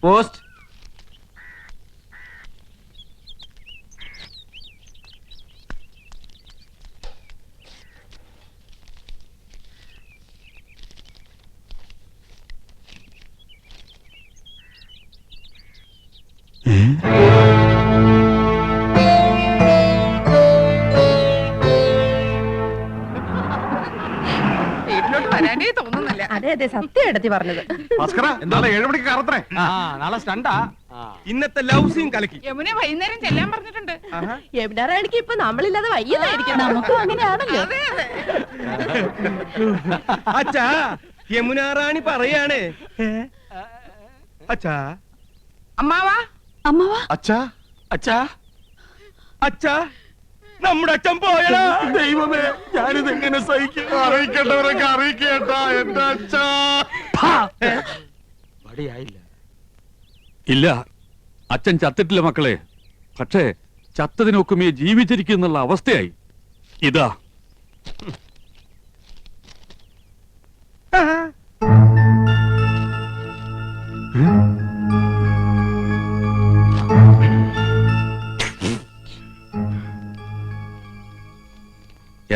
Post. വീട്ടിലോട്ട് വരാനേ തോന്നുന്നില്ല. അതെ അതെ, സത്യം എടുത്തി പറഞ്ഞത്. നാളെ 7 മണിക്ക് കറത്തണേ. നാളെ സ്റ്റണ്ടാ. ഇന്നത്തെ ലവ് സീൻ കലക്കി. യമുന വൈകുന്നേരം ചെല്ലാൻ പറഞ്ഞിട്ടുണ്ട്. യമുനാറാണിക്ക് ഇപ്പൊ നമ്മളില്ലാതെ വയ്യതായിരിക്കും. നമുക്കും അങ്ങനെയാണല്ലോ. അച്ഛാ, യമുനാറാണി പറയാണ്. അച്ഛാ, അമ്മാവാ അമ്മവാ, അച്ഛാ, അച്ഛാ, അച്ഛാ, നമ്മുടെ അച്ഛൻ പോയടാ. ദൈവമേ, ഞാനിത് എങ്ങനെ സഹിക്കും? അറിയിക്കേണ്ടവരൊക്കെ അറിയിക്കേട്ടാ എന്റെ അച്ഛാ. പടിയായില്ല. ഇല്ല, അച്ഛൻ ചത്തിട്ടില്ല മക്കളെ. പക്ഷേ ചത്തതിനൊക്കുമേ ജീവിച്ചിരിക്കുന്നുള്ള അവസ്ഥയായി. ഇതാ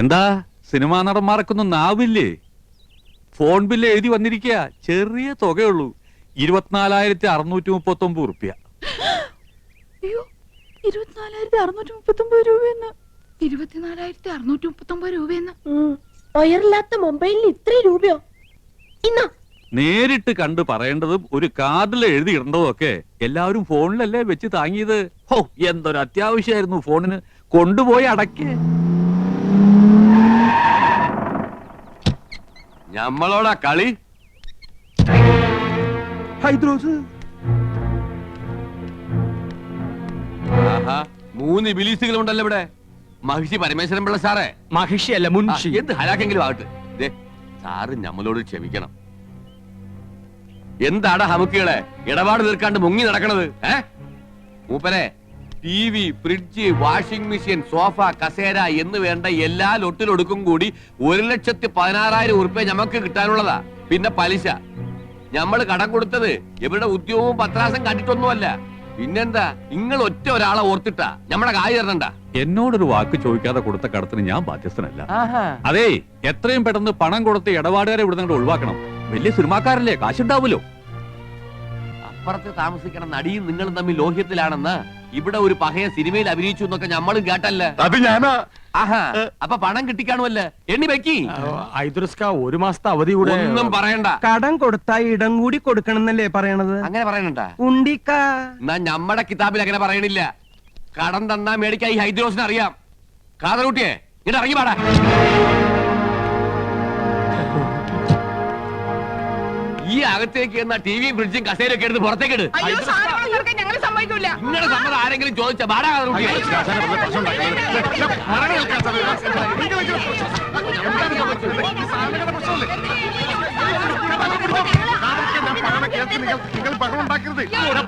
എന്താ സിനിമാ നടന്മാർക്കൊന്നും നാവില്ലേ? ഫോൺ ബില്ല് എഴുതി വന്നിരിക്കുക. ചെറിയ തുകയുള്ളൂ, 24,639 റുപ്യ. 24,639 രൂപയെന്ന്. 24,639 രൂപയെന്ന്. ഒയറില്ലാത്ത മൊബൈലിന് ഇത്രയും രൂപയോ? ഇന്നാ നേരിട്ട് കണ്ട് പറയേണ്ടതും ഒരു കാർഡിൽ എഴുതി ഇടേണ്ടതും ഒക്കെ എല്ലാവരും ഫോണിലല്ലേ വെച്ച് താങ്ങിയത്. ഹോ, എന്തൊരു അത്യാവശ്യമായിരുന്നു ഫോണിന്. കൊണ്ടുപോയി അടക്കേ. ഞമ്മളോടാ കളി. ഹൈദ്രോസ്, ആഹാ, 3 ബിലീസുകളുണ്ടല്ലോ ഇവിടെ. മഹിഷി പരമേശ്വരൻ പിള്ള സാറേ. മഹിഷി അല്ല, മുൻഷി. എന്ത് ഹലാക്കെങ്കിലും ആകട്ടെ. ദേ, സാറ് ഞമ്മളോട് ക്ഷമിക്കണം. എന്താടാ ഹമുക്കികളെ ഇടപാട് തീർക്കാണ്ട് മുങ്ങി നടക്കണത്? മൂപ്പരെ TV, fridge, washing machine, sofa, കസേര എന്ന് വേണ്ട എല്ലാ ലൊട്ടിലൊടുക്കും കൂടി 1,16,000 ഉറുപ്പ്യ ഞമ്മക്ക് കിട്ടാനുള്ളതാ. പിന്നെ പലിശ. ഞമ്മള് കടം കൊടുത്തത് ഇവരുടെ ഉദ്യോഗവും പത്രാസം കണ്ടിട്ടൊന്നുമല്ല. പിന്നെന്താ, നിങ്ങൾ ഒറ്റ ഒരാളെ ഓർത്തിട്ടാ ഞമ്മടെ കായ് തരണ്ട. എന്നോടൊരു വാക്ക് ചോദിക്കാതെ കൊടുത്ത കടത്തിന് ഞാൻ ബാധ്യസ്ഥനല്ല. അതേ, എത്രയും പെട്ടെന്ന് പണം കൊടുത്ത് ഇടപാടുകാരെ ഇവിടെ നിന്ന് ഒഴിവാക്കണം. വലിയ സിനിമാക്കാരല്ലേ, കാശുണ്ടാവുമല്ലോ. അപ്പുറത്ത് താമസിക്കണ നടിയും നിങ്ങളും തമ്മിൽ ലോഹ്യത്തിലാണെന്ന് ഇവിടെ ഒരു പഹയ സിനിമയിൽ അഭിനയിച്ചു എന്നൊക്കെ ഞമ്മളും കേട്ടല്ലേ. അത് ഞാനാ. ആഹാ, അപ്പൊ പണം കിട്ടിക്കാണുമല്ലേ? എണ്ണി വെക്കി. ഹൈദ്രോസ്ക 1 മാസത്തെ അവധി കൂടെ. ഒന്നും പറയണ്ട. കടം കൊടുത്താ ഇടം കൂടി കൊടുക്കണമെന്നല്ലേ പറയണത്? അങ്ങനെ പറയണണ്ട. ഉണ്ടിക്ക. എന്നാ ഞമ്മടെ കിതാബിൽ അങ്ങനെ പറയണില്ല. കടം തന്നാ മേടിക്കായി ഹൈദ്രോസിന് അറിയാം. കാതറൂട്ടിയെ ഇങ്ങോട്ട് ഇറങ്ങി പാടാ. ഈ അകത്തേക്ക് എന്നാ ടിവിയും ഫ്രിഡ്ജും കസേരയൊക്കെ എടുത്ത് പുറത്തേക്ക് ഇട്. അയ്യോ, സാധനങ്ങൾ തീർക്കാൻ ഞങ്ങൾ സമ്മതിക്കൂല. ഇങ്ങനെ സമ്മതം ആരെങ്കിലും ചോദിച്ച പാടാ കാതറൂട്ടിയെ.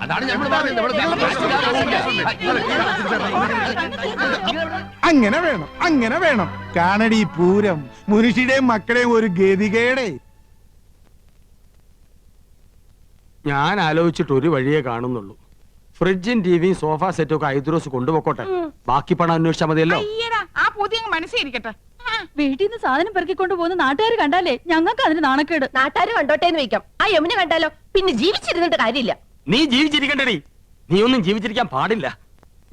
അതാണ് ഞമ്മൾ അങ്ങനെ വേണം, അങ്ങനെ വേണം. കാണടി പൂരം, മുനുഷിയുടെയും മക്കളെയും ഒരു ഗതികേടെ. ഞാൻ ആലോചിച്ചിട്ട് ഒരു വഴിയേ കാണുന്നുള്ളൂ. ഫ്രിഡ്ജും ടിവിയും സോഫ സെറ്റും ഒക്കെ ഹൈദ്രോസ് കൊണ്ടുപോക്കോട്ടെ. ബാക്കി പണം അന്വേഷിച്ചാൽ മതിയല്ലോ. ആ പുതിയ മനസ്സിരിക്കട്ടെ. വീട്ടിൽ നിന്ന് സാധനം പെറുക്കിക്കൊണ്ട് പോകുന്ന നാട്ടുകാർ കണ്ടാലേ ഞങ്ങൾക്ക് അതിന് നാണക്കേട്. നാട്ടുകാർ കണ്ടോട്ടെ എന്ന് വെക്കാം. ആ യമുന കണ്ടാലോ പിന്നെ ജീവിച്ചിരുന്നിട്ട് കാര്യമില്ല. നീ ജീവിച്ചിരിക്കണ്ടേ? നീ ഒന്നും ജീവിച്ചിരിക്കാൻ പാടില്ല.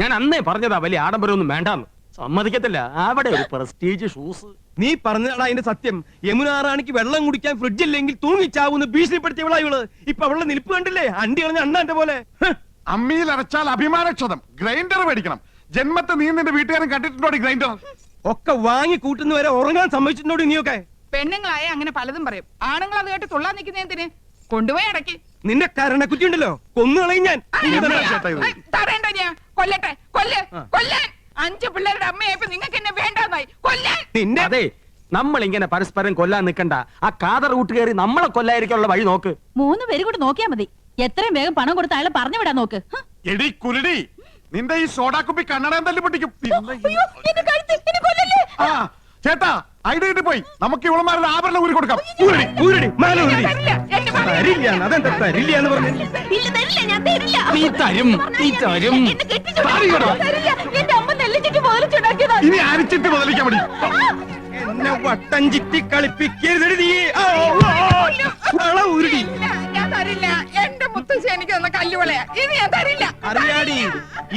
ഞാൻ അന്നേ പറഞ്ഞതാ വലിയ ആഡംബരമൊന്നും വേണ്ടാന്ന്. സമ്മതിക്കത്തില്ല. അവിടെ ഒരു പ്രസ്റ്റീജ് ഷൂസ്. നീ പറഞ്ഞതാണ് അതിന്റെ സത്യം. യമുനാറാണിക്ക് വെള്ളം കുടിക്കാൻ ഫ്രിഡ്ജ് ഇല്ലെങ്കിൽ തൂങ്ങിച്ചാവുന്ന ഭീഷണിപ്പെടുത്തിയവളാ ഇവള്. ഇപ്പൊ അവളുടെ നിൽപ്പ് കണ്ടില്ലേ? അണ്ടി കളഞ്ഞ അണ്ണാന്റെ പോലെ. അമ്മിയിൽ അരച്ചാൽ അഭിമാനക്ഷതം. ഗ്രൈൻഡർ മേടിക്കണം. ജന്മത്തെ നീ നിന്റെ വീട്ടുകാരൻ കണ്ടിട്ടുണ്ടോ ഗ്രൈൻഡർ? ഒക്കെ വാങ്ങി കൂട്ടുന്ന വരെ ഉറങ്ങാൻ സമ്മതിച്ചിട്ടുണ്ടോ നീയൊക്കെ? പെണ്ണുങ്ങളായ അങ്ങനെ പലതും പറയും. ആണുങ്ങൾ അത് കേട്ട് തുള്ളാൻ നിൽക്കുന്നതിന് കൊണ്ടുപോയി അടക്കി. നിന്റെ കരണക്കുറ്റി ഉണ്ടല്ലോ, കൊന്നുകളയും ഞാൻ. തടയണ്ട, ഞാൻ കൊല്ലട്ടെ. കൊല്ലാൻ 5 പിള്ളേരുടെ അമ്മയായപ്പോ നിങ്ങൾക്ക് എന്നെ വേണ്ടാന്നായി. കൊല്ലാൻ. നിന്നെ അതെ, നമ്മൾ ഇങ്ങനെ പരസ്പരം കൊല്ലാൻ നിൽക്കണ്ട. ആ കാതർ കൂട്ട് കയറി നമ്മളെ കൊല്ലായിരിക്കാനുള്ള വഴി നോക്ക്. 3 പേരും കൂടെ നോക്കിയാ മതി. എത്രയും വേഗം പണം കൊടുത്ത് അയാളെ പറഞ്ഞു വിടാൻ നോക്ക്. എടി കുരുടി, നിന്റെ ഈ സോഡാക്കുപ്പി കണ്ണടം തല്ലി പൊട്ടിക്കും. ചേട്ടാ, ഐഡിയ പോയി. നമുക്ക് ഇവളമാരുടെ ആഭരണം ഊരി കൊടുക്കാം. തരില്ല. എന്റെ തരില്ല അതെന്താ തരില്ല എന്ന് പറഞ്ഞു? ഇല്ല, തരില്ല, ഞാൻ തരില്ല. നീ തരും, നീ തരും. എന്നെ കെട്ടിച്ചു തരില്ല. എന്റെ അമ്മ നെല്ലിച്ചിട്ട് മുതലിച്ചുണ്ടാക്കിയതാ. ഇനി അരച്ചിട്ട് മുതലിക്കാൻ മതി. എന്നെ വട്ടം ചിറ്റി കളിപ്പിക്കരുത് നീ. വള ഉരുടി. ഇല്ല, ഞാൻ തരില്ല. എന്റെ മുത്തശ്ശി എനിക്ക് തന്ന കല്ലുവളയാ. ഇത് ഞാൻ തരില്ല. അറിയാടി,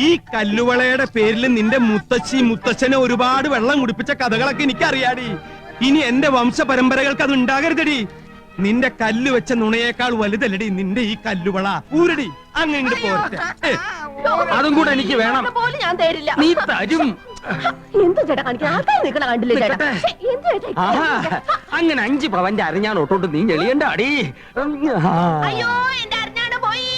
ഈ കല്ലുവളയുടെ പേരിൽ നിന്റെ മുത്തശ്ശി മുത്തച്ഛനെ ഒരുപാട് വെള്ളം കുടിപ്പിച്ച കഥകളൊക്കെ എനിക്ക് അറിയാടി. ഇനി എന്റെ വംശ പരമ്പരകൾക്ക് അത് ഉണ്ടാകരുതടി. നിന്റെ കല്ല് വെച്ച നുണയേക്കാൾ വലുതല്ലടി നിന്റെ ഈ കല്ലുവള. ഊരടി അങ്ങനെ പോരട്ടെ. അതും കൂടെ എനിക്ക് വേണം. പോലും ഞാൻ തരില്ല. നീ തരും. എന്ത് ചേട്ടാ കാണിക്കാൻ ആൾക്കാർ നിൽക്കണ കണ്ടില്ലേ ചേട്ടാ? ശ്ശെ, എന്ത് ചേട്ടാ ഈ ആഹാ, കാണിക്കാൻ? അങ്ങനെ 5 പവന്റെ അറിഞ്ഞാൻ ഒട്ടോട്ട് നീ ഞെളിയണ്ട അടി. അയ്യോ, എന്റെ അറിഞ്ഞാണ് പോയി.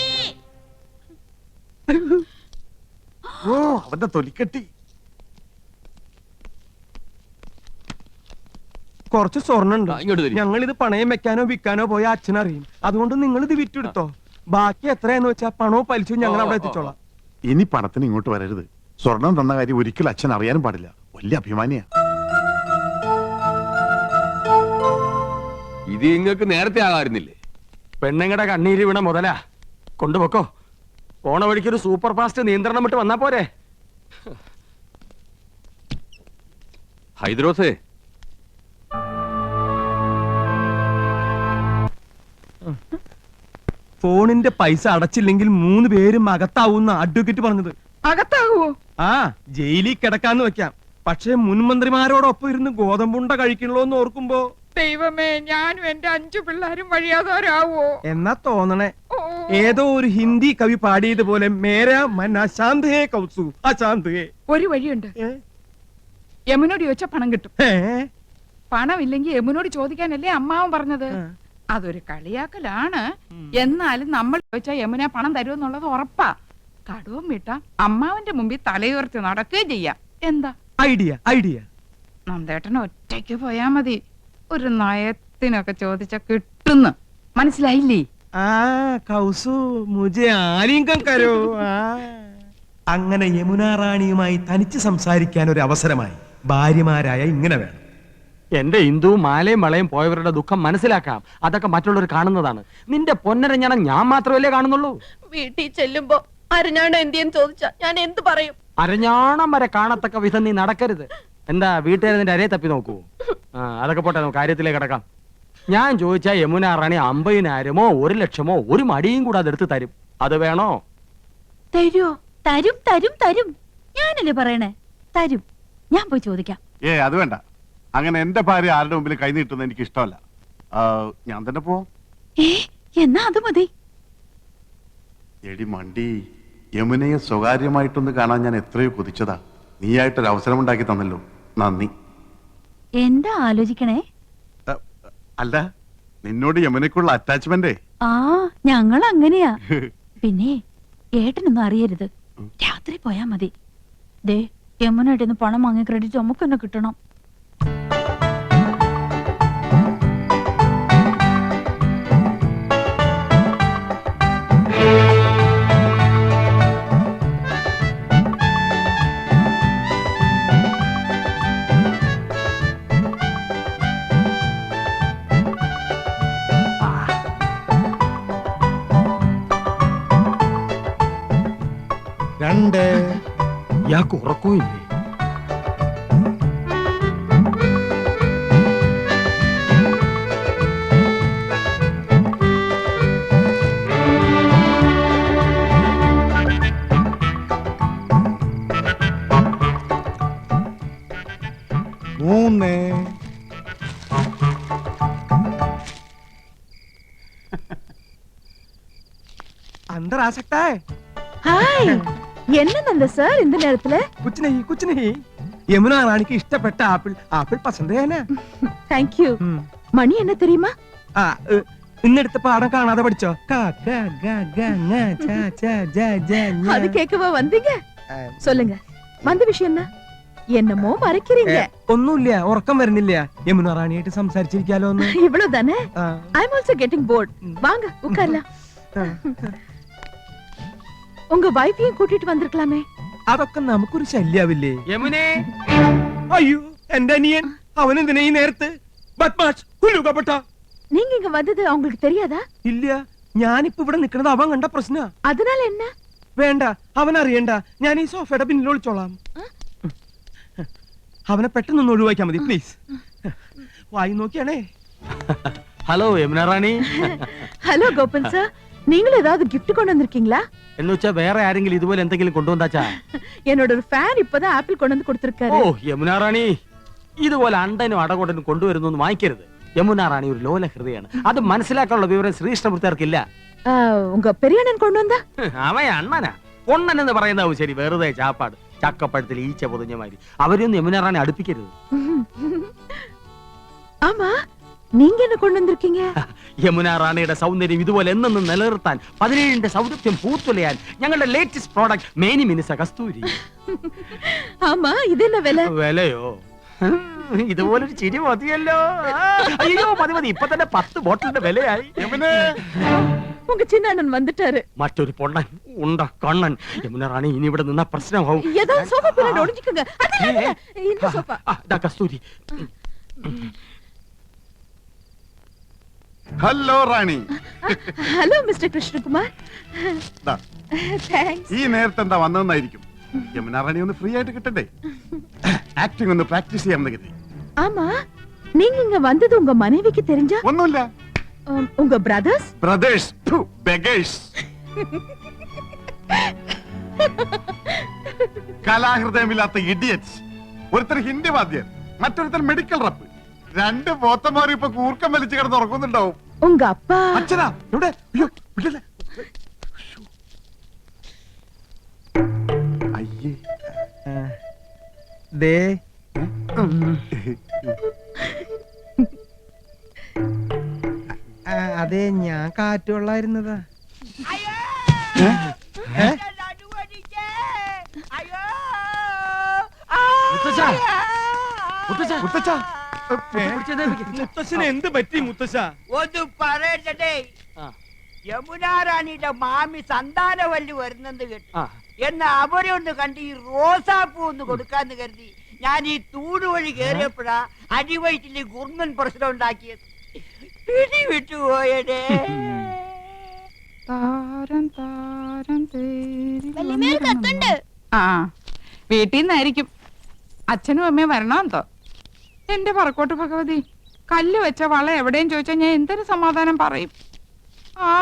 ഓ അവന്റെ തൊലിക്കെട്ടി. കുറച്ച് സ്വർണ്ണുണ്ട്. ഇങ്ങോട്ട് തരി. ഞങ്ങൾ ഇത് പണയം വെക്കാനോ വിൽക്കാനോ പോയ അച്ഛനറിയും. അതുകൊണ്ട് നിങ്ങൾ ഇത് വിറ്റെടുത്തോ. ബാക്കി എത്രയാന്ന് വെച്ചാ പണവും പലിശയും ഞങ്ങൾ അവിടെ എത്തിച്ചോളാം. ഇനി പണത്തിന് ഇങ്ങോട്ട് വരരുത്. സ്വർണം തന്ന കാര്യം ഒരിക്കലും അച്ഛൻ അറിയാനും പാടില്ല. വലിയ അഭിമാനിയാ. ഇത് നിങ്ങൾക്ക് നേരത്തെ ആകാറുന്നില്ലേ? പെണ്ണുങ്ങളുടെ കണ്ണീര് വീണ മുതലാ. കൊണ്ടുപോക്കോ. പോണ വഴിക്കൊരു സൂപ്പർ ഫാസ്റ്റ് നിയന്ത്രണം വിട്ട് വന്നാ പോരെ. ഹൈദ്രോസേ, ഫോണിന്റെ പൈസ അടച്ചില്ലെങ്കിൽ 3 പേരും അകത്താവുന്ന അഡ്വക്കേറ്റ് പറഞ്ഞത്. അകത്താകുവോ? ആ, ജയിലിൽ കിടക്കാന്ന് വെക്കാം. പക്ഷെ മുൻമന്ത്രിമാരോടൊപ്പം ഇരുന്ന് ഗോതമ്പുണ്ട കഴിക്കണല്ലോ എന്ന് ഓർക്കുമ്പോ ദൈവമേ, ഞാനും എന്റെ 5 പിള്ളേരും വഴിയാതോരാവോ? എന്നാ തോന്നണേ. ഓ, ഏതോ ഒരു ഹിന്ദി കവി പാടിയതുപോലെ മേരാ മൻ അശാന്ത് ഹേ കൗസു അശാന്ത് ഹേ. ഒരു വഴിയുണ്ട്. യമുനോട് ചോദിച്ചാ പണം കിട്ടും. പണമില്ലെങ്കിൽ യമുനോട് ചോദിക്കാനല്ലേ അമ്മാവൻ പറഞ്ഞത്. അതൊരു കളിയാക്കലാണ്. എന്നാലും നമ്മൾ ചോദിച്ചാ യമുന പണം തരുമെന്നുള്ളത് ഉറപ്പാ. കടവും വിട്ട അമ്മാവന്റെ മുമ്പിൽ തലയുയർത്തി നടക്കുകയും ചെയ്യാം. എന്താ ഐഡിയ ഐഡിയ. നന്ദേട്ടന് ഒറ്റയ്ക്ക് പോയാ മതി. ഒരു നയത്തിനൊക്കെ ചോദിച്ച കിട്ടുന്നു. മനസ്സിലായില്ലേ? ആ കൗസു മുझे ആലിംഗം കരോ. അങ്ങനെ യമുന റാണിയുമായി തനിച്ച് സംസാരിക്കാൻ ഒരു അവസരമായി. ഭാര്യമാരായ ഇങ്ങനെ വേണം. എന്റെ ഹിന്ദു മാലയും വളയും പോയവരുടെ ദുഃഖം മനസ്സിലാക്കാം. അതൊക്കെ മറ്റുള്ളവർ കാണുന്നതാണ്. നിന്റെ പൊന്നരഞ്ഞാണം ഞാൻ മാത്രമല്ലേ കാണുന്നുള്ളൂ. വീട്ടിൽ ചെല്ലുമ്പോ അരഞ്ഞാണ് എന്തിയെന്ന് ചോദിച്ചാ ഞാൻ എന്ത് പറയും? അരഞ്ഞാണം വരെ കാണത്തക്ക വിധം നീ നടക്കരുത്. എന്താ വീട്ടുകാർ നിന്റെ അരയെ തപ്പി നോക്കൂ? അതൊക്കെ പോട്ടെ, നമുക്ക് കാര്യത്തിലേക്ക് കിടക്കാം. ഞാൻ ചോദിച്ചാ യമുന റാണി 50,000-മോ 1,00,000-മോ ഒരു മടിയും കൂടെ അതെടുത്ത് തരും. അത് വേണോ? തരുമോ? തരും തരും തരും. ഞാനല്ലേ പറയണേ, തരും. ഞാൻ പോയി ചോദിക്കാം. അത് വേണ്ട. അങ്ങനെ എന്റെ ഭാര്യ ആരുടെ മുമ്പിൽ കൈ നീട്ടുന്നത് എനിക്ക് ഇഷ്ടമല്ല. ഞാൻ തന്നെ പോവാം. എന്നാ അത് മതി. എടി മണ്ടി, യമുനയെ സ്വകാര്യമായിട്ടൊന്ന് കാണാൻ ഞാൻ എത്രയോ കൊതിച്ചതാ. നീയായിട്ടൊരു അവസരം ഉണ്ടാക്കി തന്നല്ലോ, നന്ദി. എന്താ ആലോചിക്കണേ? അല്ല, നിന്നോട് യമുനയ്ക്കുള്ള അറ്റാച്ച്മെന്റ്. ആ, ഞങ്ങൾ അങ്ങനെയാ. പിന്നെ ഏട്ടനൊന്നും അറിയരുത്. രാത്രി പോയാ മതി. ദേ, യമുനായിട്ടൊന്ന് പണം വാങ്ങി ക്രെഡിറ്റ് നമുക്ക് തന്നെ കിട്ടണം. രണ്ട്. ഇയാൾക്ക് ഉറക്കമില്ലേ? മൂന്ന്. അന്തരാസക്താ. ഹായ്, என்ன சார் இந்த நேரத்துல? कुछ नहीं. யமுனா ராணிக்கு இஷ்டப்பட்ட ஆப்பிள் பசந்த் है. Thank you. மணி என்ன தெரியுமா? ഇന്നെടുത്ത പാഠം കാണാതെ പഠിച്ചോ? அது கேட்கவா வந்தீங்க? சொல்லுங்க, வந்த விஷயம் என்ன? என்னமோ மறைக்கிறீங்க. ഒന്നുമില്ല, ഉറക്കം വരുന്നില്ല. യമുന റാണിയായിട്ട് സംസാരിച്ചിരിക്കാലോ ഒന്ന്. இவ்வளவுதானே? I'm also getting bored. வாங்க உட்காரலாம். உங்க வைஃபையும் கூட்டிட்டு வந்திருக்கலாமே. അതൊക്കെ നമുക്കൊരു ശല്യാവില്ലേ? യമുനേ, അയ്യോ, എന്റെ അനിയൻ. അവനെന്തിനാ ഈ നേരത്ത്? ബദ്മാഷ്, ഹുലുകപട്ട. நீங்க இங்க வந்தது அவங்களுக்கு தெரியாதா? ഇല്ല, ഞാനിപ്പോ ഇവിടെ നിൽക്കുന്നത് അവൻ കണ്ട പ്രശ്ന. அதனால என்ன? വേണ്ട, അവൻ അറിയണ്ട. ഞാൻ ഈ സോഫയുടെ പിന്നിൽ ഒളിച്ചോളാം. അവനെ പെട്ടെന്ന് ഒഴിവാക്കിയാ മതി പ്ലീസ്. വായി നോക്കിയാണേ. ഹലോ യമുന റാണി. ஹலோ கோபன் சார், நீங்களும் ஏதாவது gift கொண்டு வந்திருக்கீங்களா? എന്ന് വെച്ചാ വേറെ ആരെങ്കിലും ഇതുപോലെ എന്തെങ്കിലും കൊണ്ടുവന്നാച്ചാ? என்னோட ஒரு ஃபேன் இப்பதான் ஆப்பிள் கொண்டு வந்து கொடுத்திருக்காரு. ഓ യമുന റാണി, ഇതുപോലെ അണ്ടനും അടകൊണ്ടനും കൊണ്ടുവരുന്നു വാങ്ങിക്കരുത്. യമുന റാണി ഒരു ലോല ഹൃദയാണ്. അത് മനസ്സിലാക്കാനുള്ള വിവരം ശ്രീകൃഷ്ണപുരത്തേർക്കില്ല. உங்க பெரிய அண்ணன் கொண்டு வந்தா? അവൻ അണ്ണനാ. പൊണ്ണൻ എന്ന് പറയുന്നതാവും ശരി, വെറുതെ ചാപ്പാട്. ചക്കപ്പഴത്തിൽ ഈച്ച പൊതിഞ്ഞ മാതിരി. അവരെയൊന്നും യമുന റാണി അടുപ്പിക്കരുത്. ஆமா, நீங்க என்ன கொண்டு வந்திருக்கீங்க? യമുന റാണിയുടെ സൗന്ദര്യം ഇതുപോലെ എന്നെന്നും നിലനിർത്താൻ 17ന്റെ സൗന്ദര്യം പൂത്തുലയാൻ ഞങ്ങളുടെ ലേറ്റസ്റ്റ് പ്രോഡക്റ്റ് മേനി മിനുസ കസ്തൂരി. ஆமா, இது என்ன விலை? വിലയോ? ഇതുപോലൊരു ചിരി മതിയല്ലോ. അയ്യോ മതി മതി, ഇപ്പൊ തന്നെ 10 ബോട്ടിലിന്റെ വിലയായി. உங்க சின்ன அண்ணன் வந்துட்டாரு. മറ്റൊരു പൊണ്ണൻ ഉണ്ട കണ്ണൻ. യമുന റാണി ഇനി ഇവിടെ നിന്ന പ്രശ്നമാവും. ஏதாவது சோஃபா பின்னாடி ஒளிஞ்சுக்கோங்க. அதனால இந்த சோஃபா. ദാ Kasthuri. Hello Rani. Hello mister Krishnakumar. ദാ, താങ്ക്സ്. ഈ നേരത്തെ എന്താ വന്നതെന്നായിരിക്കും. യമുന റാണി ഒന്ന് ഫ്രീ ആയിട്ട് കിട്ടണ്ടേ? ആക്ടിംഗ് ഒന്ന് പ്രാക്ടീസ് ചെയ്യാമെന്ന് കരുതി. ஆமா, நீங்க இங்க வந்தது உங்க மனைவிக்கு தெரிஞ்சா? ഒന്നുമില്ല. உங்க பிரதர்ஸ்? Brothers, beggars. കലാഹൃദയമില്ലാത്ത ഇഡിയറ്റ്സ്. ഒരുത്തർ ഹിന്ദി വാദ്യർ, മറ്റൊരുത്തർ മെഡിക്കൽ റപ്പ്. 2 പോത്തന്മാർ ഇപ്പൊ കൂർക്കം വലിച്ചു കിടന്ന് ഉറങ്ങുന്നുണ്ടാവും. உங்க அப்பா? അച്ഛനാ ഇവിടെ? അയ്യോ വിടല്ലേ. അയ്യേ. ദേ, അതെ, ഞാൻ കാറ്റുകൊള്ളായിരുന്നതാ. മുത്തച്ഛാ, മുത്തച്ഛാ, മുത്തച്ഛാ, മുത്തശ്ശന് എന്ത് പറ്റി മുത്തശ്ശ? ഒന്ന് പറയട്ടെ, ആ. യമുനാറാണിയുടെ മാമി സന്താനവല്ലി വരുന്നെന്ന് കേട്ടു. ആ. എന്നാ അവരെ ഒന്ന് കണ്ട് ഈ റോസാപ്പൂ ഒന്ന് കൊടുക്കാന്ന് കരുതി ഞാൻ ഈ തൂട് വഴി കയറിയപ്പോഴാ അടിവയറ്റില് ഗുർമൻ പ്രശ്നം ഉണ്ടാക്കിയത്. പിടി വിട്ടുപോയടേ. താരം താരം തേരി ആ, വീട്ടിൽ നിന്നായിരിക്കും. അച്ഛനും അമ്മയും വരണമെന്തോ. എന്റെ പറക്കോട്ട് ഭഗവതി, കല്ല് വെച്ച വള എവിടെയും ചോദിച്ചാൽ ഞാൻ എന്തൊരു സമാധാനം പറയും. ആ,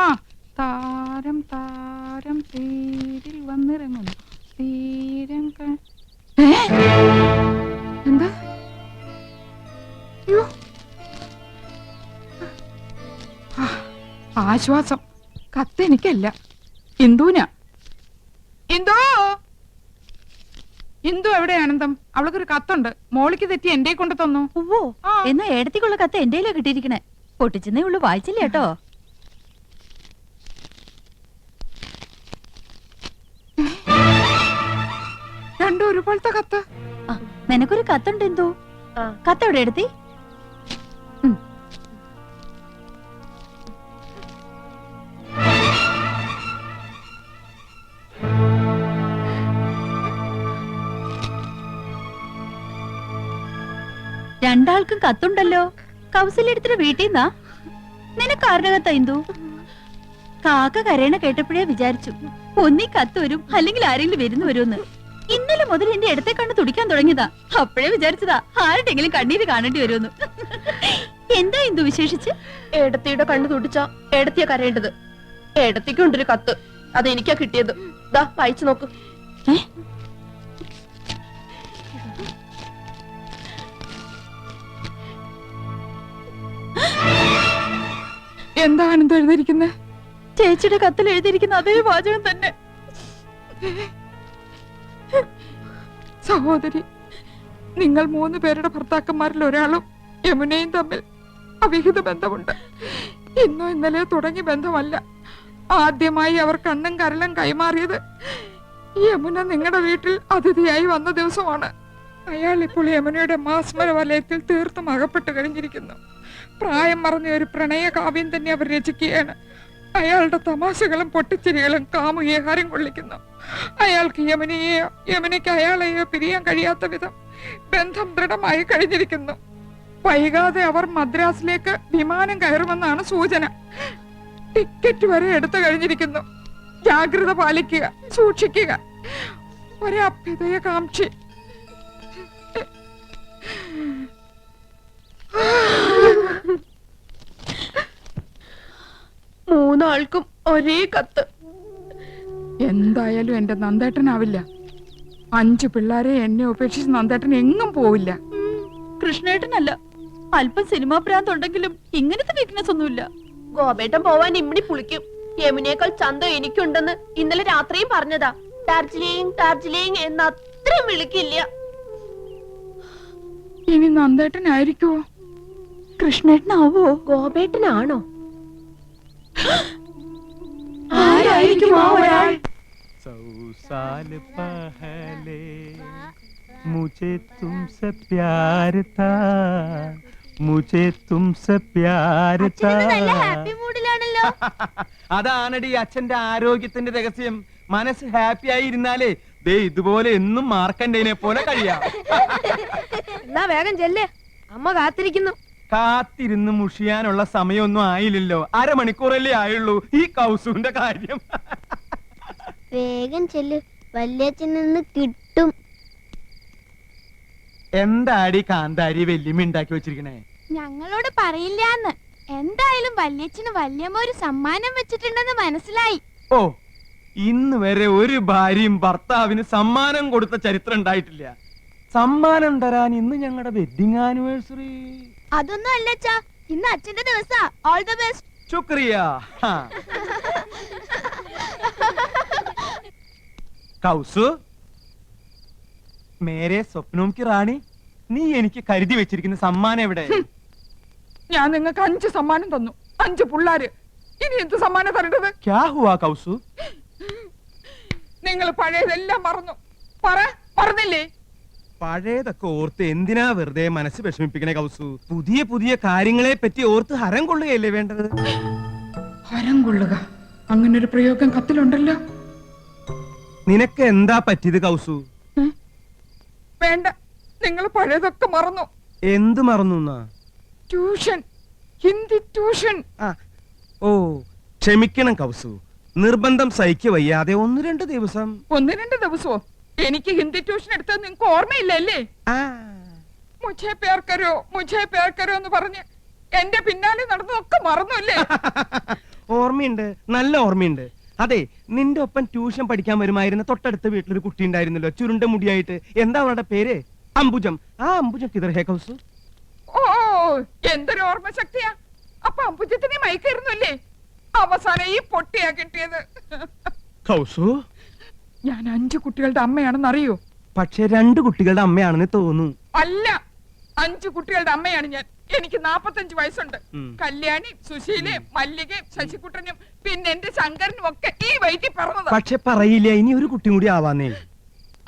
താരം താരം തേരിൽ വന്നിറങ്ങുന്നു തീരം. എന്താ? യ്യോ. ആശ്വാസം. കത്ത് എനിക്കല്ല, ഇന്ദുവിന. ഇന്ദു, ഇന്ദു എവിടെ ആനന്ദം? അവൾക്കൊരു കത്തുണ്ട്. മോളിക്ക് തെറ്റി എന്റെ കൊണ്ട് തന്നു. ഓ, എന്നാ ഏടത്തിക്കുള്ള കത്ത് എന്റെയിലാ കിട്ടിയിരിക്കണേ. പൊട്ടിച്ചെന്നേ ഉള്ളു, വായിച്ചില്ല കേട്ടോ. രണ്ടും ഒരുപോലത്തെ കത്ത്. നിനക്കൊരു കത്തുണ്ട് എന്തോ. കത്ത് എവിടെ എടുത്തി? രണ്ടാൾക്കും കത്തുണ്ടല്ലോ. കൗസല്യടുത്തിട്ട് വീട്ടിൽ നിന്നാ? നിനക്ക് ആരുടെ കത്താ ഇന്ദു? കാക്ക കരയണ കേട്ടപ്പോഴേ വിചാരിച്ചു ഒന്നീ കത്ത് വരും, അല്ലെങ്കിൽ ആരെങ്കിലും വരുന്നു വരുമെന്ന്. ഇന്നലെ മുതൽ എന്റെ ഇടത്തെ കണ്ണ് തുടിക്കാൻ തുടങ്ങിയതാ. അപ്പോഴേ വിചാരിച്ചതാ ആരുടെങ്കിലും കണ്ണീര് കാണേണ്ടി വരുമെന്ന്. എന്താ ഇന്ദു വിശേഷിച്ച്? ഏടത്തിയുടെ കണ്ണ് തുടിച്ച ഏടത്തിയാ കരയേണ്ടത്. ഏടത്തിക്കുണ്ടൊരു കത്ത്, അത് എനിക്കാ കിട്ടിയത്. ദാ വായിച്ചു നോക്ക്. എന്താ ആനന്ദം എഴുതിയിരിക്കുന്നത്? ചേച്ചിയുടെ കത്തിൽ എഴുതിയിരിക്കുന്ന അതേ വാചകം തന്നെ. സഹോദരി, നിങ്ങൾ 3 പേരുടെ ഭർത്താക്കന്മാരിൽ ഒരാളും യമുനയും തമ്മിൽ അവിഹിത ബന്ധമുണ്ട്. ഇന്നോ ഇന്നലെയോ തുടങ്ങിയ ബന്ധമല്ല. ആദ്യമായി അവർ കണ്ണും കരളും കൈമാറിയത് യമുന നിങ്ങളുടെ വീട്ടിൽ അതിഥിയായി വന്ന ദിവസമാണ്. അയാൾ ഇപ്പോൾ യമുനയുടെ മാസ്മര വലയത്തിൽ തീർത്തും അകപ്പെട്ടു കഴിഞ്ഞിരിക്കുന്നു. പ്രായം മറന്ന ഒരു പ്രണയ കാവ്യം തന്നെ അവർ രചിക്കുകയാണ്. അയാളുടെ തമാശകളും പൊട്ടിച്ചിരികളും കാമുകിയെ ഹരം കൊള്ളിക്കുന്നു. അയാൾക്ക് യമുനയ്ക്ക് അയാളെയോ പിരിയാൻ കഴിയാത്ത വിധം ബന്ധം ദൃഢമായി കഴിഞ്ഞിരിക്കുന്നു. വൈകാതെ അവർ മദ്രാസിലേക്ക് വിമാനം കയറുമെന്നാണ് സൂചന. ടിക്കറ്റ് വരെ എടുത്തു കഴിഞ്ഞിരിക്കുന്നു. ജാഗ്രത പാലിക്കുക, സൂക്ഷിക്കുക. ഒരഭ്യുദയകാംക്ഷി. മൂന്നാൾക്കും ഒരേ കത്ത്. എന്തായാലും എന്റെ നന്ദേട്ടനാവില്ല. 5 പിള്ളേരെ എന്നെ ഉപേക്ഷിച്ച് നന്ദേട്ടൻ എങ്ങും പോവില്ല. കൃഷ്ണേട്ടനല്ല, അല്പം സിനിമാ ഭ്രാന്തുണ്ടെങ്കിലും ഇങ്ങനത്തെ വീക്ക്നെസ് ഒന്നുമില്ല. ഗോപേട്ടൻ പോവാൻ ഇമ്മിണി പുളിക്കും. യമുനേക്കാൾ ചന്തം എനിക്കുണ്ടെന്ന് ഇന്നലെ രാത്രിയും പറഞ്ഞതാ. ഡാർജിലിംഗ് ഡാർജിലിംഗ് എന്ന് അത്രയും വിളിക്കില്ല. ഇനി നന്ദേട്ടനായിരിക്കുവോ? കൃഷ്ണേട്ടനാവോ? ഗോപേട്ടനാണോ? ആരായിരിക്കും ആ ഒരാൾ? 100 साल पहले मुझे तुमसे प्यार था, मुझे तुमसे प्यार था. അതാണടി അച്ഛന്റെ ആരോഗ്യത്തിന്റെ രഹസ്യം. മനസ്സ് ഹാപ്പി ആയി ഇരുന്നാലേ ദേ ഇതുപോലെ എന്നും മാർക്കണ്ടേനെ പോലെ കഴിയാം. എന്നാ വേഗം ചെല്ലേ, അമ്മ കാത്തിരിക്കുന്നു. കാത്തിരുന്ന് മുഷിയാനുള്ള സമയമൊന്നും ആയില്ലല്ലോ. അരമണിക്കൂറല്ലേ ആയുള്ളൂ. ഈ കൗസുവിന്റെ കാര്യം. വേഗം ചെല്ല്, വല്യച്ഛൻ നിന്ന് കിട്ടും. എന്താടി കാന്താരി വെല്ലുമി ഉണ്ടാക്കി വെച്ചിരിക്കണേ? ഞങ്ങളോട് പറയില്ലാന്ന്. എന്തായാലും വല്യച്ഛന് വല്യമ്മ ഒരു സമ്മാനം വെച്ചിട്ടുണ്ടെന്ന് മനസ്സിലായി. ഓ, ഇന്ന് വരെ ഒരു ഭാര്യയും ഭർത്താവിന് സമ്മാനം കൊടുത്ത ചരിത്രം ഉണ്ടായിട്ടില്ല. സമ്മാനം തരാൻ ഇന്ന് ഞങ്ങളുടെ വെഡിങ് ആനിവേഴ്സറി. അതൊന്നും അല്ലച്ചാ, ഇന്ന് അച്ഛന്റെ ദിവസാ. All the best. ശുക്രിയ. കൗസു, മേരെ സ്വപ്നവും കി റാണി, നീ എനിക്ക് കരുതി വെച്ചിരിക്കുന്ന സമ്മാനം എവിടെ? ഞാൻ നിങ്ങൾക്ക് 5 സമ്മാനം തന്നു. 5 പിള്ളേര്. ഇനി എന്ത് സമ്മാനം തരേണ്ടത്? ക്യാ ഹുവാ കൗസു? നിങ്ങൾ പഴയതെല്ലാം മറന്നു. മറന്നില്ലേ? പഴയതൊക്കെ ഓർത്ത് എന്തിനാ വെറുതെ മനസ്സ് വിഷമിപ്പിക്കണേ കൗസു? പുതിയ പുതിയ കാര്യങ്ങളെ പറ്റി ഓർത്ത് ഹരം കൊള്ളുകയല്ലേ വേണ്ടത്? ഹരം കൊള്ളുക, അങ്ങനൊരു പ്രയോഗം കത്തിലുണ്ടല്ലോ. നിനക്ക് എന്താ പറ്റിയത് കൗസു? വേണ്ട, നിങ്ങൾ പഴയതൊക്കെ മറന്നു. എന്ത് മറന്നു? Tuition, Hindi tuition. ഓ, ക്ഷമിക്കണം കൗസു, നിർബന്ധം സഹിക്ക വയ്യാതെ 1-2 ദിവസം. 1-2 ദിവസമോ? എനിക്ക് ഹിന്ദി ട്യൂഷൻ എടുത്തത് നിങ്ങൾക്ക് ഓർമ്മയില്ലല്ലേ? മുझे प्यार करो എന്ന് പറഞ്ഞ് എന്റെ പിന്നാലെ നടന്നതൊക്കെ മറന്നുല്ലേ? ഓർമ്മയുണ്ട്, നല്ല ഓർമ്മയുണ്ട്. അതെ, നിന്റെ ഒപ്പം ട്യൂഷൻ പഠിക്കാൻ വരുമായിരുന്ന തൊട്ടടുത്ത വീട്ടിലൊരു കുട്ടി ഉണ്ടായിരുന്നല്ലോ, ചുരുണ്ട മുടിയായിട്ട്. എന്താ അവളുടെ പേര്? അംബുജം. ആ അംബുജം കിതർ ഹേ കൗസു? ഓ, എന്തൊരു ഓർമ്മ ശക്തിയാ. അപ്പൊ അംബുജത്തിനെ മയക്കായിരുന്നല്ലേ? അവസാനം ഈ പൊട്ടിയാ കിട്ടിയത്. കൗസു, ഞാൻ 5 കുട്ടികളുടെ അമ്മയാണെന്ന് അറിയോ? പക്ഷെ 2 കുട്ടികളുടെ അമ്മയാണെന്ന് തോന്നുന്നു. അല്ല, 5 കുട്ടികളുടെ അമ്മയാണ് ഞാൻ. എനിക്ക് 45 വയസ്സുണ്ട്. കല്യാണി, സുശീലയും മല്ലികയും ശശികുട്ടനും പിന്നെ എന്റെ ശങ്കരനും ഒക്കെ ഈ വയറ്റിൽ പറഞ്ഞത്. പക്ഷെ പറയില്ല, ഇനി ഒരു കുട്ടി കൂടി ആവാന്നേ.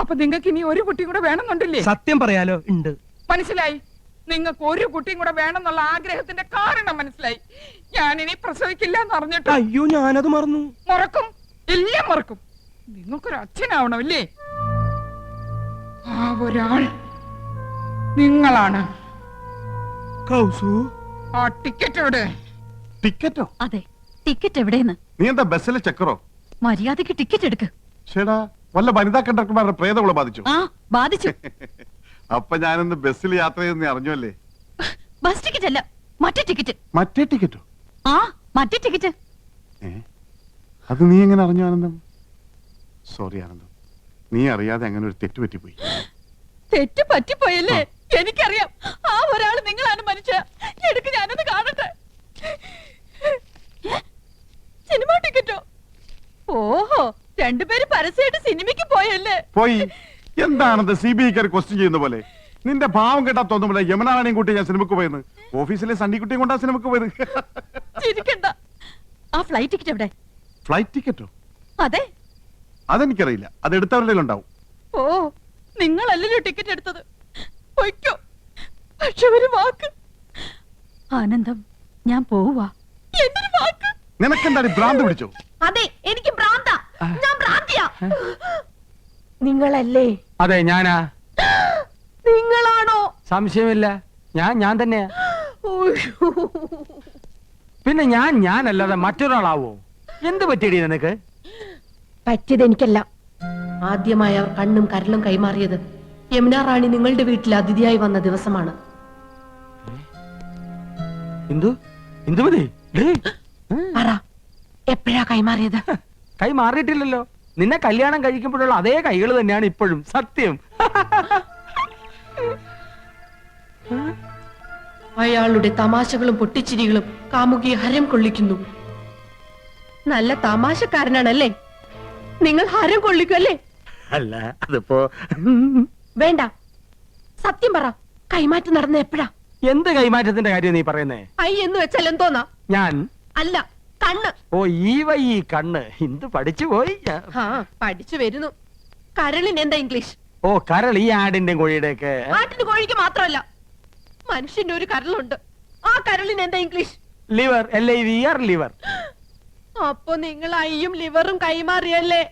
അപ്പൊ നിങ്ങൾക്ക് ഇനി ഒരു കുട്ടി കൂടെ വേണമെന്നുണ്ടല്ലേ? സത്യം പറയാലോ, ഉണ്ട്. മനസ്സിലായി. നിങ്ങൾക്ക് ഒരു കുട്ടിയും കൂടെ വേണമെന്നുള്ള ആഗ്രഹത്തിന്റെ കാരണം മനസ്സിലായി. ഞാനിനി പ്രസവിക്കില്ല എന്ന് അറിഞ്ഞിട്ട്. അയ്യോ, ഞാനത് മറന്നു. മറക്കും, എല്ലാം മറക്കും. നിങ്ങൾക്കൊരു അച്ഛനാവണമല്ലേ? ആ ഒരാൾ നിങ്ങളാണ്. കൗസു, ആ ടിക്കറ്റ് എവിടെ? ടിക്കറ്റോ? അതെ, ടിക്കറ്റ് എവിടെയെന്ന്. നീ എന്താ ബസ്സിലെ ചക്കറോ? മര്യാദക്ക് ടിക്കറ്റ് എടുക്ക്. ചേടാ, വല്ല വനിതാ കണ്ടക്ടർമാരുടെ പ്രേതങ്ങളെ ബാധിച്ചു? ആ, ബാധിച്ചു. അപ്പൊ ഞാനിന്ന് ബസ്സിൽ യാത്ര ചെയ്തെന്ന് അറിഞ്ഞല്ലേ? ബസ് ടിക്കറ്റ് അല്ല, മറ്റേ ടിക്കറ്റ്. മറ്റേ ടിക്കറ്റോ? ആ, മറ്റേ ടിക്കറ്റ്. അത് നീ എങ്ങനെ അറിഞ്ഞു ആനന്ദം? സോറി ആനന്ദം, നീ അറിയാതെ അങ്ങനെ ഒരു തെറ്റ് പറ്റിപ്പോയി. തെറ്റ് പറ്റിപ്പോയല്ലേ? എനിക്കറിയാം. ആ ഒരാൾ നിങ്ങളാണ് മനുഷ്യ. എടുക്ക്, ഞാനത് കാണട്ടെ. സിനിമ ടിക്കറ്റോ? ഓഹോ, 2 പേര് പരസ്യമായിട്ട് സിനിമയ്ക്ക് പോയല്ലേ? പോയി. എന്താണത് CBI ക്വസ്റ്റ്യൻ ചെയ്യുന്ന പോലെ? നിന്റെ ഭാവം കേട്ടാ തോന്നുമ്പോൾ യമുനാണിയും കൂട്ടി ഞാൻ സിനിമക്ക് പോയെന്ന്. ഓഫീസിലെ സണ്ണിക്കുട്ടിയും കൊണ്ടാ സിനിമക്ക് പോയത്. ചിരിക്കണ്ട. ആ ഫ്ലൈറ്റ് ടിക്കറ്റ് എവിടെ? ഫ്ലൈറ്റ് ടിക്കറ്റോ? അതെ. അതെനിക്കറിയില്ല, അത് എടുത്തവരുടെ ഉണ്ടാവും. ഓ, നിങ്ങളല്ലല്ലോ ടിക്കറ്റ് എടുത്തത്. പൊയ്ക്കോ. പക്ഷെ ഒരു വാക്ക്. ആനന്ദം, ഞാൻ പോവാ. എന്തൊരു വാക്ക്! നിനക്കെന്താണ് ഭ്രാന്ത് പിടിച്ചോ? അതെ, എനിക്ക് ഭ്രാന്ത. ഞാൻ ഭ്രാന്തിയാ. നിങ്ങളല്ലേ? അതെ, ഞാനാ. നിങ്ങളാണോ? സംശയമില്ല, ഞാൻ തന്നെയാ. പിന്നെ ഞാനല്ലാതെ മറ്റൊരാളാവോ? എന്ത് പറ്റിയടി നിനക്ക്? പറ്റിയത് എനിക്കല്ല. ആദ്യമായി അവർ കണ്ണും കരലും കൈമാറിയത് യമുന റാണി നിങ്ങളുടെ വീട്ടിൽ അതിഥിയായി വന്ന ദിവസമാണ്. ഇന്ദുമതി, പറ, എപ്പോഴാ കൈമാറിയത്? കൈ മാറിയിട്ടില്ലല്ലോ. നിന്നെ കല്യാണം കഴിക്കുമ്പോഴുള്ള അതേ കൈകൾ തന്നെയാണ് ഇപ്പോഴും. സത്യം. അയാളുടെ തമാശകളും പൊട്ടിച്ചിരികളും കാമുകിയെ ഹരം കൊള്ളിക്കുന്നു. നല്ല തമാശക്കാരനാണല്ലേ? നിങ്ങൾ ഹരം കൊള്ളിക്കുമല്ലേ? അല്ല, അതിപ്പോ വേണ്ട, സത്യം പറ, കൈമാറ്റം നടന്ന എപ്പോഴാ? എന്ത് കൈമാറ്റത്തിന്റെ കാര്യം നീ പറയുന്നേ? ഐ എന്ന് വെച്ചാൽ എന്തോന്നാ? ഞാൻ അല്ല, കണ്ണ്. ഓ, ഈ കണ്ണ്. ഇന്ത് പഠിച്ചു പോയി. ആ, പഠിച്ചു വരുന്നു. കരളിന് എന്താ ഇംഗ്ലീഷ്? ഓ, കരൾ. ഈ ആടിന്റെ കോഴിയുടെ ഒക്കെ. ആട്ടിന് കോഴിക്ക് മാത്രമല്ല, മനുഷ്യന്റെ ഒരു കരളുണ്ട്. ആ കരളിന് എന്താ ഇംഗ്ലീഷ്? ലിവർ. LIVR, liver. അപ്പൊ നിങ്ങൾ ഐയും ലിവറും കൈമാറിയല്ലേ?